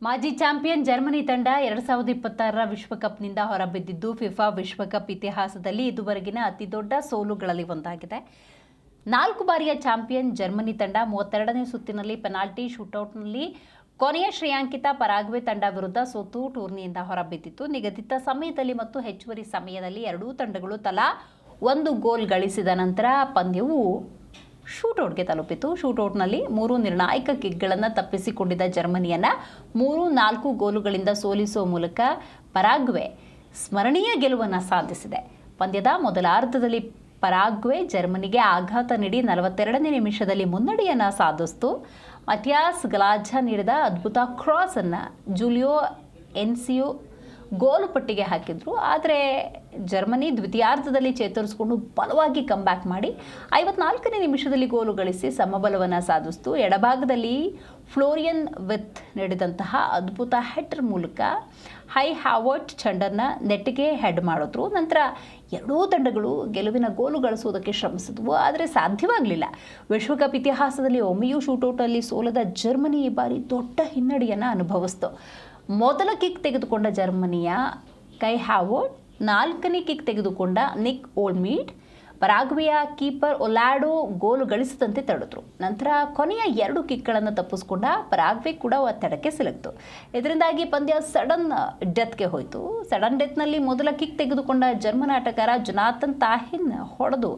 ಮಾಜಿ champion Germany ತಂಡ 2026ರ ವಿಶ್ವಕಪ್ನಿಂದ ಹೊರಬಿದ್ದಿದ್ದು FIFA ವಿಶ್ವಕಪ್ ಇತಿಹಾಸದಲ್ಲಿ ಇದುವರೆಗಿನ ಅತಿದೊಡ್ಡ ಸೋಲುಗಳಲ್ಲಿ ಒಂದಾಗಿದೆ. 4 ಬಾರಿಯ ಚಾಂಪಿಯನ್ ಜರ್ಮನಿ ತಂಡ 32ನೇ ಸುತ್ತಿನಲ್ಲಿ ಪೆನಾಲ್ಟಿ ಶೂಟೌಟ್ನಲ್ಲಿ ಕೊನೆಯ ಶ್ರೇಯಾಂಕಿತ ಪರಾಗ್ವೆ ತಂಡ ವಿರುದ್ಧ ಸೋತು ಟೂರ್ನಿಯಿಂದ ಹೊರಬಿದ್ದಿತ್ತು. ನಿಗದಿತ ಸಮಯದಲ್ಲಿ ಮತ್ತು ಹೆಚ್ಚುವರಿ ಸಮಯದಲ್ಲಿ ಎರಡೂ ತಂಡಗಳು ತಲಾ 1 ಗೋಲ್ ಗಳಿಸಿದ ನಂತರ ಪಂದ್ಯವು ಶೂಟೌಟ್ಗೆ ತಲುಪಿತು. ಶೂಟೌಟ್ನಲ್ಲಿ 3 ನಿರ್ಣಾಯಕ ಕಿಕ್ಗಳನ್ನು ತಪ್ಪಿಸಿಕೊಂಡಿದ್ದ ಜರ್ಮನಿಯನ್ನು 3-4 ಗೋಲುಗಳಿಂದ ಸೋಲಿಸುವ ಮೂಲಕ ಪರಾಗ್ವೆ ಸ್ಮರಣೀಯ ಗೆಲುವನ್ನು ಸಾಧಿಸಿದೆ. ಪಂದ್ಯದ ಮೊದಲಾರ್ಧದಲ್ಲಿ ಪರಾಗ್ವೆ ಜರ್ಮನಿಗೆ ಆಘಾತ ನೀಡಿ 42ನೇ ನಿಮಿಷದಲ್ಲಿ ಮುನ್ನಡೆಯನ್ನು ಸಾಧಿಸಿತು. ಮಥಿಯಾಸ್ ಗಲಾಜಾ ನೀಡಿದ ಅದ್ಭುತ ಕ್ರಾಸ್ ಅನ್ನು ಜೂಲಿಯೋ ಎನ್ಸಿಯೋ ಗೋಲು ಪಟ್ಟಿಗೆ ಹಾಕಿದ್ರು. ಆದರೆ ಜರ್ಮನಿ ದ್ವಿತೀಯಾರ್ಧದಲ್ಲಿ ಚೇತರಿಸಿಕೊಂಡು ಬಲವಾಗಿ ಕಮ್ಬ್ಯಾಕ್ ಮಾಡಿ 54ನೇ ನಿಮಿಷದಲ್ಲಿ ಗೋಲು ಗಳಿಸಿ ಸಮಬಲವನ್ನು ಸಾಧಿಸಿತು. ಎಡಭಾಗದಲ್ಲಿ ಫ್ಲೋರಿಯನ್ ವಿತ್ ನೀಡಿದಂತಹ ಅದ್ಭುತ ಹೆಡರ್ ಮೂಲಕ ಹೈ ಹ್ಯಾವರ್ಟ್ ಚೆಂಡನ್ನು ನೆಟ್ಗೆ ಹೆಡ್ ಮಾಡಿದ್ರು. ನಂತರ ಎರಡೂ ತಂಡಗಳು ಗೆಲುವಿನ ಗೋಲು ಗಳಿಸುವುದಕ್ಕೆ ಶ್ರಮಿಸಿದ್ವು, ಆದರೆ ಸಾಧ್ಯವಾಗಲಿಲ್ಲ. ವಿಶ್ವಕಪ್ ಇತಿಹಾಸದಲ್ಲಿ ಒಮ್ಮೆಯೂ ಶೂಟೌಟಲ್ಲಿ ಸೋಲದ ಜರ್ಮನಿ ಈ ಬಾರಿ ದೊಡ್ಡ ಹಿನ್ನಡೆಯನ್ನು ಅನುಭವಿಸಿತು. ಮೊದಲ ಕಿಕ್ ತೆಗೆದುಕೊಂಡ ಜರ್ಮನಿಯ ಕೈ ಹ್ಯಾವರ್ಟ್, 4ನೇ ಕಿಕ್ ತೆಗೆದುಕೊಂಡ ನಿಕ್ ಓಲ್ಮೀಡ್ ಪರಾಗ್ವೆಯ ಕೀಪರ್ ಒಲಾಡೋ ಗೋಲು ಗಳಿಸದಂತೆ ತಡೆದ್ರು. ನಂತರ ಕೊನೆಯ 2 ಕಿಕ್ಗಳನ್ನು ತಪ್ಪಿಸಿಕೊಂಡ ಪರಾಗ್ವೆ ಕೂಡ ಒತ್ತಡಕ್ಕೆ ಸಿಲುಕಿತು. ಇದರಿಂದಾಗಿ ಪಂದ್ಯ ಸಡನ್ ಡೆತ್ಗೆ ಹೋಯಿತು. ಸಡನ್ ಡೆತ್ನಲ್ಲಿ ಮೊದಲ ಕಿಕ್ ತೆಗೆದುಕೊಂಡ ಜರ್ಮನ್ ಆಟಗಾರ ಜೊನಾಥನ್ ತಾಹಿನ್ ಹೊಡೆದು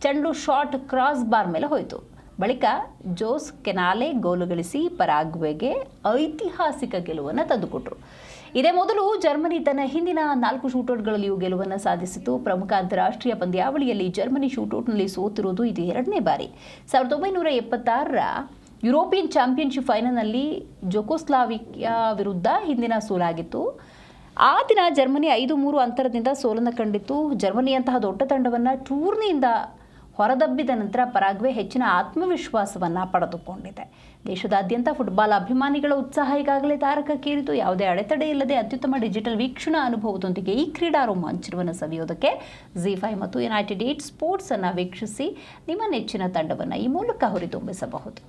ಚೆಂಡು ಶಾಟ್ ಕ್ರಾಸ್ ಬಾರ್ ಮೇಲೆ ಹೋಯಿತು. ಬಳಿಕ ಜೋಸ್ ಕೆನಾಲೆ ಗೋಲು ಗಳಿಸಿ ಪರಾಗ್ವೆಗೆ ಐತಿಹಾಸಿಕ ಗೆಲುವನ್ನು ತಂದುಕೊಟ್ರು. ಇದೇ ಮೊದಲು ಜರ್ಮನಿ ತನ್ನ ಹಿಂದಿನ 4 ಶೂಟೌಟ್ಗಳಲ್ಲಿಯೂ ಗೆಲುವನ್ನು ಸಾಧಿಸಿತು. ಪ್ರಮುಖ ಅಂತಾರಾಷ್ಟ್ರೀಯ ಪಂದ್ಯಾವಳಿಯಲ್ಲಿ ಜರ್ಮನಿ ಶೂಟೌಟ್ನಲ್ಲಿ ಸೋತಿರುವುದು ಇದು 2ನೇ ಬಾರಿ. 1976ರ ಯುರೋಪಿಯನ್ ಚಾಂಪಿಯನ್ಶಿಪ್ ಫೈನಲ್ನಲ್ಲಿ ಜೊಕೋಸ್ಲಾವಿಯಾ ವಿರುದ್ಧ ಹಿಂದಿನ ಸೋಲಾಗಿತ್ತು. ಆ ದಿನ ಜರ್ಮನಿ 5-3 ಅಂತರದಿಂದ ಸೋಲನ್ನು ಕಂಡಿತ್ತು. ಜರ್ಮನಿಯಂತಹ ದೊಡ್ಡ ತಂಡವನ್ನು ಟೂರ್ನಿಯಿಂದ ಹೊರದಬ್ಬಿದ ನಂತರ ಪರಾಗ್ವೆ ಹೆಚ್ಚಿನ ಆತ್ಮವಿಶ್ವಾಸವನ್ನು ಪಡೆದುಕೊಂಡಿದೆ. ದೇಶದಾದ್ಯಂತ ಫುಟ್ಬಾಲ್ ಅಭಿಮಾನಿಗಳ ಉತ್ಸಾಹ ಈಗಾಗಲೇ ತಾರಕಕ್ಕೇರಿತು. ಯಾವುದೇ ಅಡೆತಡೆ ಇಲ್ಲದೆ ಅತ್ಯುತ್ತಮ ಡಿಜಿಟಲ್ ವೀಕ್ಷಣಾ ಅನುಭವದೊಂದಿಗೆ ಈ ಕ್ರೀಡಾ ರೋಮಾಂಚನವನ್ನು ಸವಿಯೋದಕ್ಕೆ ZEE5 ಮತ್ತು United 8 ಸ್ಪೋರ್ಟ್ಸ್ ಅನ್ನು ವೀಕ್ಷಿಸಿ ನಿಮ್ಮ ನೆಚ್ಚಿನ ತಂಡವನ್ನು ಈ ಮೂಲಕ ಹುರಿದುಂಬಿಸಬಹುದು.